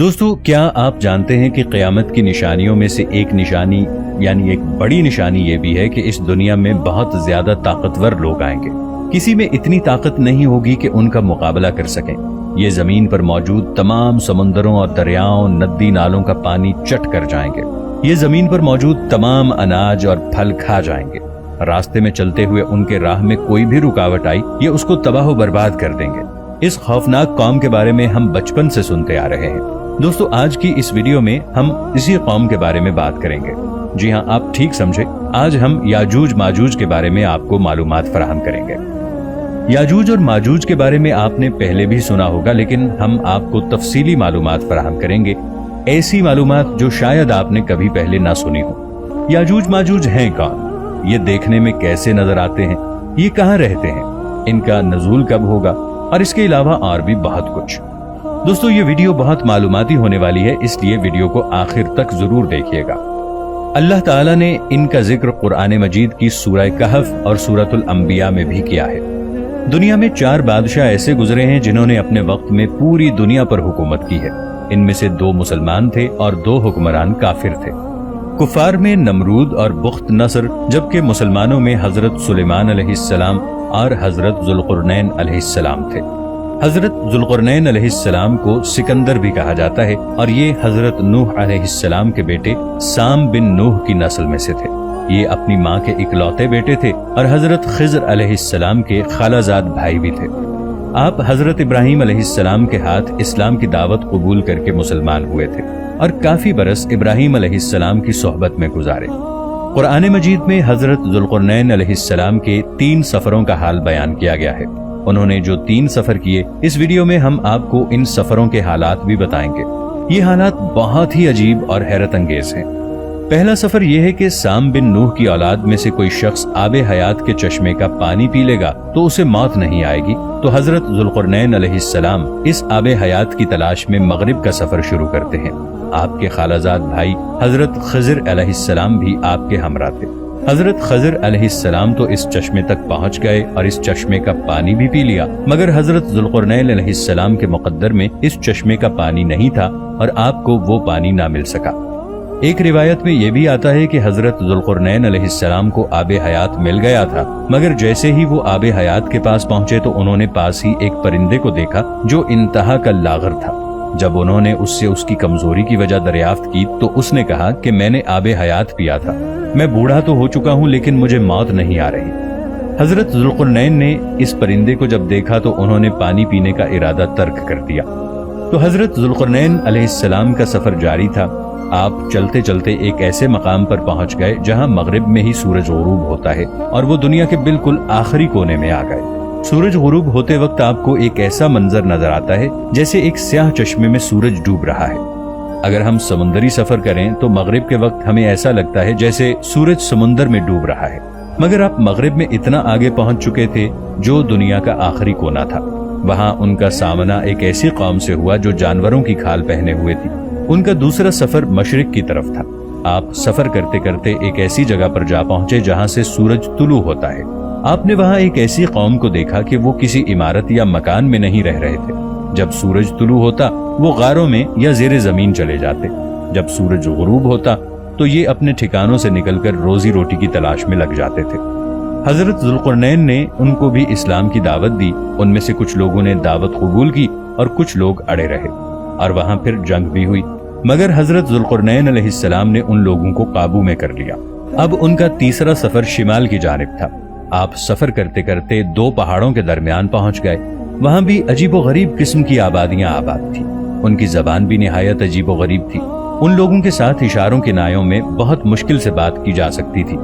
دوستو، کیا آپ جانتے ہیں کہ قیامت کی نشانیوں میں سے ایک نشانی یعنی ایک بڑی نشانی یہ بھی ہے کہ اس دنیا میں بہت زیادہ طاقتور لوگ آئیں گے۔ کسی میں اتنی طاقت نہیں ہوگی کہ ان کا مقابلہ کر سکیں۔ یہ زمین پر موجود تمام سمندروں اور دریاؤں، ندی نالوں کا پانی چٹ کر جائیں گے۔ یہ زمین پر موجود تمام اناج اور پھل کھا جائیں گے۔ راستے میں چلتے ہوئے ان کے راہ میں کوئی بھی رکاوٹ آئی، یہ اس کو تباہ و برباد کر دیں گے۔ اس خوفناک قوم کے بارے میں ہم بچپن سے سنتے آ رہے ہیں۔ دوستو، آج کی اس ویڈیو میں ہم اسی قوم کے بارے میں بات کریں گے۔ جی ہاں، آپ ٹھیک سمجھے، آج ہم یاجوج ماجوج کے بارے میں آپ کو معلومات فراہم کریں گے۔ یاجوج اور ماجوج کے بارے میں آپ نے پہلے بھی سنا ہوگا، لیکن ہم آپ کو تفصیلی معلومات فراہم کریں گے، ایسی معلومات جو شاید آپ نے کبھی پہلے نہ سنی ہو۔ یاجوج ماجوج ہیں کون؟ یہ دیکھنے میں کیسے نظر آتے ہیں؟ یہ کہاں رہتے ہیں؟ ان کا نزول کب ہوگا؟ اور اس کے علاوہ اور بھی بہت کچھ۔ دوستو، یہ ویڈیو بہت معلوماتی ہونے والی ہے، اس لیے ویڈیو کو آخر تک ضرور دیکھیے گا۔ اللہ تعالیٰ نے ان کا ذکر قرآن مجید کی سورہ کہف اور سورۃ الانبیاء میں بھی کیا ہے۔ دنیا میں 4 بادشاہ ایسے گزرے ہیں جنہوں نے اپنے وقت میں پوری دنیا پر حکومت کی ہے۔ ان میں سے 2 مسلمان تھے اور 2 حکمران کافر تھے۔ کفار میں نمرود اور بخت نصر، جبکہ مسلمانوں میں حضرت سلیمان علیہ السلام اور حضرت ذوالقرنین علیہ السلام تھے۔ حضرت ذوالقرنین علیہ السلام کو سکندر بھی کہا جاتا ہے، اور یہ حضرت نوح علیہ السلام کے بیٹے سام بن نوح کی نسل میں سے تھے۔ یہ اپنی ماں کے اکلوتے بیٹے تھے اور حضرت خضر علیہ السلام کے خالہ زاد بھائی بھی تھے۔ آپ حضرت ابراہیم علیہ السلام کے ہاتھ اسلام کی دعوت قبول کر کے مسلمان ہوئے تھے اور کافی برس ابراہیم علیہ السلام کی صحبت میں گزارے۔ قرآن مجید میں حضرت ذوالقرنین علیہ السلام کے 3 سفروں کا حال بیان کیا گیا ہے۔ انہوں نے جو 3 سفر کیے، اس ویڈیو میں ہم آپ کو ان سفروں کے حالات بھی بتائیں گے۔ یہ حالات بہت ہی عجیب اور حیرت انگیز ہیں۔ پہلا سفر یہ ہے کہ سام بن نوح کی اولاد میں سے کوئی شخص آب حیات کے چشمے کا پانی پی لے گا تو اسے موت نہیں آئے گی، تو حضرت ذوالقرنین علیہ السلام اس آب حیات کی تلاش میں مغرب کا سفر شروع کرتے ہیں۔ آپ کے خالہ زاد بھائی حضرت خضر علیہ السلام بھی آپ کے ہمراہ تھے۔ حضرت خضر علیہ السلام تو اس چشمے تک پہنچ گئے اور اس چشمے کا پانی بھی پی لیا، مگر حضرت ذوالقرنین علیہ السلام کے مقدر میں اس چشمے کا پانی نہیں تھا اور آپ کو وہ پانی نہ مل سکا۔ ایک روایت میں یہ بھی آتا ہے کہ حضرت ذوالقرنین علیہ السلام کو آب حیات مل گیا تھا، مگر جیسے ہی وہ آب حیات کے پاس پہنچے تو انہوں نے پاس ہی ایک پرندے کو دیکھا جو انتہا کا لاغر تھا۔ جب انہوں نے اس سے اس کی کمزوری کی وجہ دریافت کی تو اس نے کہا کہ میں نے آب حیات پیا تھا، میں بوڑھا تو ہو چکا ہوں لیکن مجھے موت نہیں آ رہی۔ حضرت ذوالقرنین نے اس پرندے کو جب دیکھا تو انہوں نے پانی پینے کا ارادہ ترک کر دیا۔ تو حضرت ذوالقرنین علیہ السلام کا سفر جاری تھا۔ آپ چلتے چلتے ایک ایسے مقام پر پہنچ گئے جہاں مغرب میں ہی سورج غروب ہوتا ہے، اور وہ دنیا کے بالکل آخری کونے میں آ گئے۔ سورج غروب ہوتے وقت آپ کو ایک ایسا منظر نظر آتا ہے جیسے ایک سیاہ چشمے میں سورج ڈوب رہا ہے۔ اگر ہم سمندری سفر کریں تو مغرب کے وقت ہمیں ایسا لگتا ہے جیسے سورج سمندر میں ڈوب رہا ہے، مگر آپ مغرب میں اتنا آگے پہنچ چکے تھے جو دنیا کا آخری کونا تھا۔ وہاں ان کا سامنا ایک ایسی قوم سے ہوا جو جانوروں کی کھال پہنے ہوئے تھی۔ ان کا دوسرا سفر مشرق کی طرف تھا۔ آپ سفر کرتے کرتے ایک ایسی جگہ پر جا پہنچے جہاں سے سورج طلوع ہوتا ہے۔ آپ نے وہاں ایک ایسی قوم کو دیکھا کہ وہ کسی عمارت یا مکان میں نہیں رہ رہے تھے۔ جب سورج طلوع ہوتا وہ غاروں میں یا زیر زمین چلے جاتے، جب سورج غروب ہوتا تو یہ اپنے ٹھکانوں سے نکل کر روزی روٹی کی تلاش میں لگ جاتے تھے۔ حضرت ذوالقرنین نے ان کو بھی اسلام کی دعوت دی۔ ان میں سے کچھ لوگوں نے دعوت قبول کی اور کچھ لوگ اڑے رہے، اور وہاں پھر جنگ بھی ہوئی، مگر حضرت ذوالقرنین علیہ السلام نے ان لوگوں کو قابو میں کر لیا۔ اب ان کا تیسرا سفر شمال کی جانب تھا۔ آپ سفر کرتے کرتے 2 پہاڑوں کے درمیان پہنچ گئے۔ وہاں بھی عجیب و غریب قسم کی آبادیاں آباد تھی۔ ان کی زبان بھی نہایت عجیب و غریب تھی۔ ان لوگوں کے ساتھ اشاروں کے نایوں میں بہت مشکل سے بات کی جا سکتی تھی۔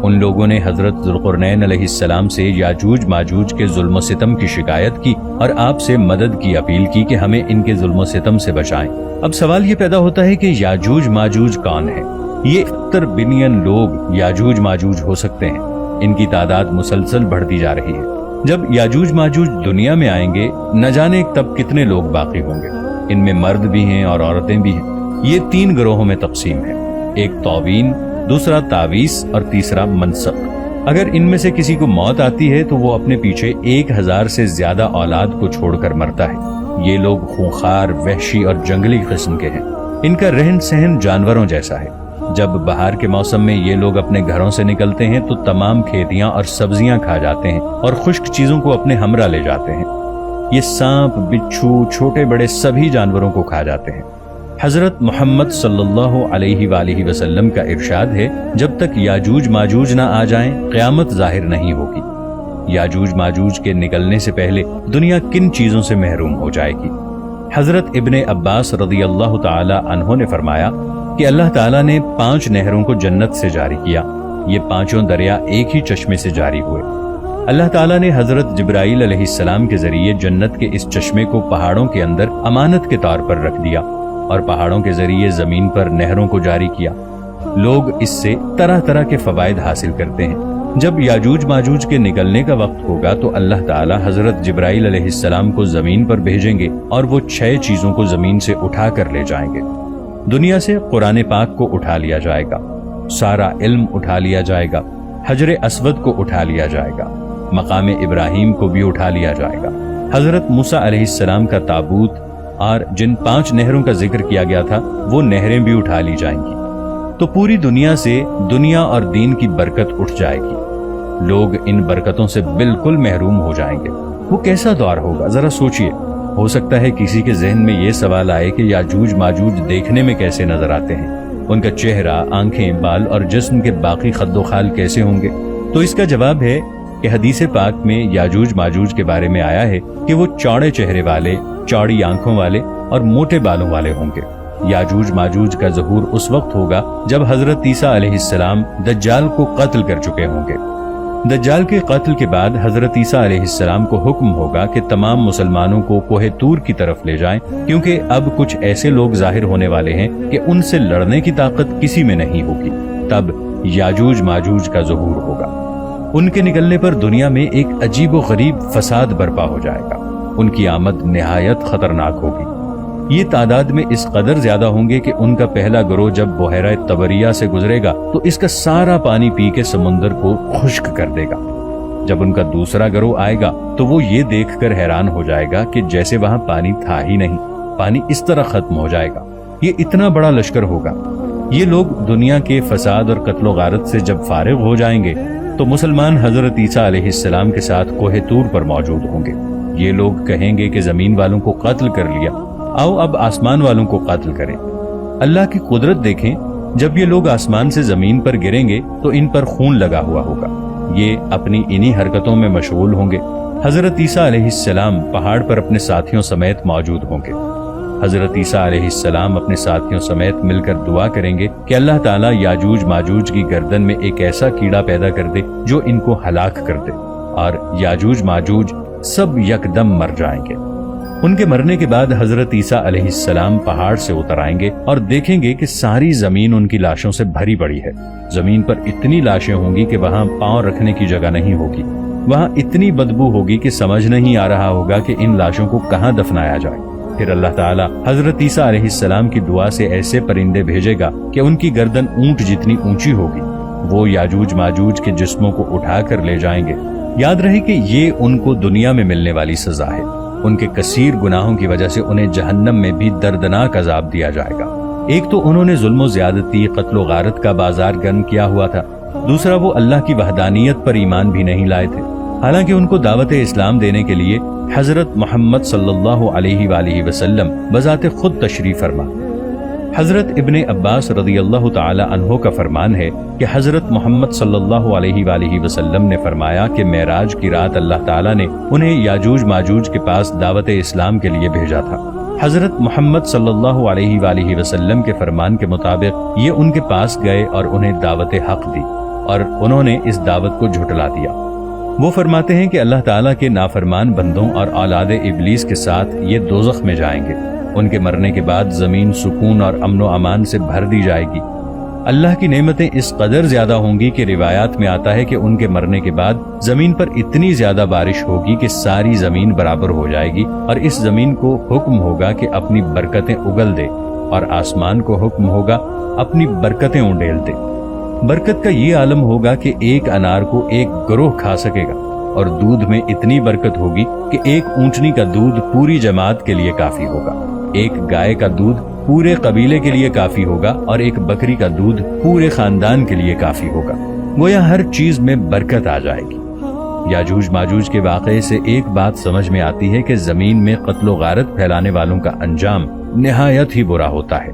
ان لوگوں نے حضرت ذوالقرنین علیہ السلام سے یاجوج ماجوج کے ظلم و ستم کی شکایت کی اور آپ سے مدد کی اپیل کی کہ ہمیں ان کے ظلم و ستم سے بچائیں۔ اب سوال یہ پیدا ہوتا ہے کہ یاجوج ماجوج کون ہے؟ یہ 70 بلین لوگ یاجوج ماجوج ہو سکتے ہیں۔ ان کی تعداد مسلسل بڑھتی جا رہی ہے۔ جب یاجوج ماجوج دنیا میں آئیں گے، نہ جانے تب کتنے لوگ باقی ہوں گے۔ ان میں مرد بھی ہیں اور عورتیں بھی ہیں۔ یہ 3 گروہوں میں تقسیم ہے، ایک توبین، دوسرا تعویذ اور تیسرا منسق۔ اگر ان میں سے کسی کو موت آتی ہے تو وہ اپنے پیچھے 1000 سے زیادہ اولاد کو چھوڑ کر مرتا ہے۔ یہ لوگ خونخوار، وحشی اور جنگلی قسم کے ہیں۔ ان کا رہن سہن جانوروں جیسا ہے۔ جب بہار کے موسم میں یہ لوگ اپنے گھروں سے نکلتے ہیں تو تمام کھیتیاں اور سبزیاں کھا جاتے ہیں اور خشک چیزوں کو اپنے ہمراہ لے جاتے ہیں۔ یہ سانپ، بچھو، چھوٹے بڑے سبھی جانوروں کو کھا جاتے ہیں۔ حضرت محمد صلی اللہ علیہ وآلہ وسلم کا ارشاد ہے، جب تک یاجوج ماجوج نہ آ جائیں قیامت ظاہر نہیں ہوگی۔ یاجوج ماجوج کے نکلنے سے پہلے دنیا کن چیزوں سے محروم ہو جائے گی؟ حضرت ابن عباس رضی اللہ تعالی عنہ نے فرمایا کہ اللہ تعالیٰ نے 5 نہروں کو جنت سے جاری کیا۔ یہ 5 دریا ایک ہی چشمے سے جاری ہوئے۔ اللہ تعالیٰ نے حضرت جبرائیل علیہ السلام کے ذریعے جنت کے اس چشمے کو پہاڑوں کے اندر امانت کے طور پر رکھ دیا اور پہاڑوں کے ذریعے زمین پر نہروں کو جاری کیا۔ لوگ اس سے طرح طرح کے فوائد حاصل کرتے ہیں۔ جب یاجوج ماجوج کے نکلنے کا وقت ہوگا تو اللہ تعالیٰ حضرت جبرائیل علیہ السلام کو زمین پر بھیجیں گے اور وہ 6 چیزوں کو زمین سے اٹھا کر لے جائیں گے۔ دنیا سے قرآن پاک کو اٹھا لیا جائے گا، سارا علم اٹھا لیا جائے گا، حجر اسود کو اٹھا لیا جائے گا، مقام ابراہیم کو بھی اٹھا لیا جائے گا، حضرت موسیٰ علیہ السلام کا تابوت اور جن 5 نہروں کا ذکر کیا گیا تھا وہ نہریں بھی اٹھا لی جائیں گی۔ تو پوری دنیا سے دنیا اور دین کی برکت اٹھ جائے گی۔ لوگ ان برکتوں سے بالکل محروم ہو جائیں گے۔ وہ کیسا دور ہوگا ذرا سوچئے۔ ہو سکتا ہے کسی کے ذہن میں یہ سوال آئے کہ یاجوج ماجوج دیکھنے میں کیسے نظر آتے ہیں، ان کا چہرہ، آنکھیں، بال اور جسم کے باقی خد و خال کیسے ہوں گے؟ تو اس کا جواب ہے کہ حدیث پاک میں یاجوج ماجوج کے بارے میں آیا ہے کہ وہ چوڑے چہرے والے، چوڑی آنکھوں والے اور موٹے بالوں والے ہوں گے۔ یاجوج ماجوج کا ظہور اس وقت ہوگا جب حضرت عیسیٰ علیہ السلام دجال کو قتل کر چکے ہوں گے۔ دجال کے قتل کے بعد حضرت عیسیٰ علیہ السلام کو حکم ہوگا کہ تمام مسلمانوں کو کوہ طور کی طرف لے جائیں، کیونکہ اب کچھ ایسے لوگ ظاہر ہونے والے ہیں کہ ان سے لڑنے کی طاقت کسی میں نہیں ہوگی۔ تب یاجوج ماجوج کا ظہور ہوگا۔ ان کے نکلنے پر دنیا میں ایک عجیب و غریب فساد برپا ہو جائے گا۔ ان کی آمد نہایت خطرناک ہوگی۔ یہ تعداد میں اس قدر زیادہ ہوں گے کہ ان کا پہلا گروہ جب بحیرہ طبریہ سے گزرے گا تو اس کا سارا پانی پی کے سمندر کو خشک کر دے گا۔ جب ان کا دوسرا گروہ آئے گا تو وہ یہ دیکھ کر حیران ہو جائے گا کہ جیسے وہاں پانی تھا ہی نہیں، پانی اس طرح ختم ہو جائے گا۔ یہ اتنا بڑا لشکر ہوگا۔ یہ لوگ دنیا کے فساد اور قتل و غارت سے جب فارغ ہو جائیں گے تو مسلمان حضرت عیسیٰ علیہ السلام کے ساتھ کوہ طور پر موجود ہوں گے۔ یہ لوگ کہیں گے کہ زمین والوں کو قتل کر لیا، آؤ اب آسمان والوں کو قتل کریں۔ اللہ کی قدرت دیکھیں، جب یہ لوگ آسمان سے زمین پر گریں گے تو ان پر خون لگا ہوا ہوگا۔ یہ اپنی انہی حرکتوں میں مشغول ہوں گے۔ حضرت عیسیٰ علیہ السلام پہاڑ پر اپنے ساتھیوں سمیت موجود ہوں گے۔ حضرت عیسیٰ علیہ السلام اپنے ساتھیوں سمیت مل کر دعا کریں گے کہ اللہ تعالیٰ یاجوج ماجوج کی گردن میں ایک ایسا کیڑا پیدا کر دے جو ان کو ہلاک کر دے، اور یاجوج ماجوج سب یکدم مر جائیں گے۔ ان کے مرنے کے بعد حضرت عیسیٰ علیہ السلام پہاڑ سے اتر آئیں گے اور دیکھیں گے کہ ساری زمین ان کی لاشوں سے بھری پڑی ہے۔ زمین پر اتنی لاشیں ہوں گی کہ وہاں پاؤں رکھنے کی جگہ نہیں ہوگی۔ وہاں اتنی بدبو ہوگی کہ سمجھ نہیں آ رہا ہوگا کہ ان لاشوں کو کہاں دفنایا جائے۔ پھر اللہ تعالیٰ حضرت عیسیٰ علیہ السلام کی دعا سے ایسے پرندے بھیجے گا کہ ان کی گردن اونٹ جتنی اونچی ہوگی۔ وہ یاجوج ماجوج کے جسموں کو اٹھا کر لے جائیں گے۔ یاد رہے کہ یہ ان کو دنیا میں ملنے والی سزا ہے۔ ان کے کثیر گناہوں کی وجہ سے انہیں جہنم میں بھی دردناک عذاب دیا جائے گا۔ ایک تو انہوں نے ظلم و زیادتی، قتل و غارت کا بازار گرم کیا ہوا تھا، دوسرا وہ اللہ کی وحدانیت پر ایمان بھی نہیں لائے تھے، حالانکہ ان کو دعوت اسلام دینے کے لیے حضرت محمد صلی اللہ علیہ وآلہ وسلم بذات خود تشریف فرما۔ حضرت ابن عباس رضی اللہ تعالی عنہ کا فرمان ہے کہ حضرت محمد صلی اللہ علیہ وآلہ وسلم نے فرمایا کہ معراج کی رات اللہ تعالیٰ نے انہیں یاجوج ماجوج کے پاس دعوت اسلام کے لیے بھیجا تھا۔ حضرت محمد صلی اللہ علیہ وآلہ وسلم کے فرمان کے مطابق یہ ان کے پاس گئے اور انہیں دعوت حق دی، اور انہوں نے اس دعوت کو جھٹلا دیا۔ وہ فرماتے ہیں کہ اللہ تعالیٰ کے نافرمان بندوں اور اولاد ابلیس کے ساتھ یہ دوزخ میں جائیں گے۔ ان کے مرنے کے بعد زمین سکون اور امن و امان سے بھر دی جائے گی۔ اللہ کی نعمتیں اس قدر زیادہ ہوں گی کہ روایات میں آتا ہے کہ ان کے مرنے کے بعد زمین پر اتنی زیادہ بارش ہوگی کہ ساری زمین برابر ہو جائے گی، اور اس زمین کو حکم ہوگا کہ اپنی برکتیں اگل دے، اور آسمان کو حکم ہوگا اپنی برکتیں اونڈیل دے۔ برکت کا یہ عالم ہوگا کہ ایک انار کو ایک گروہ کھا سکے گا، اور دودھ میں اتنی برکت ہوگی کہ ایک اونٹنی کا دودھ پوری جماعت کے لیے کافی ہوگا، ایک گائے کا دودھ پورے قبیلے کے لیے کافی ہوگا، اور ایک بکری کا دودھ پورے خاندان کے لیے کافی ہوگا۔ گویا ہر چیز میں برکت آ جائے گی۔ یاجوج ماجوج کے واقعے سے ایک بات سمجھ میں آتی ہے کہ زمین میں قتل و غارت پھیلانے والوں کا انجام نہایت ہی برا ہوتا ہے۔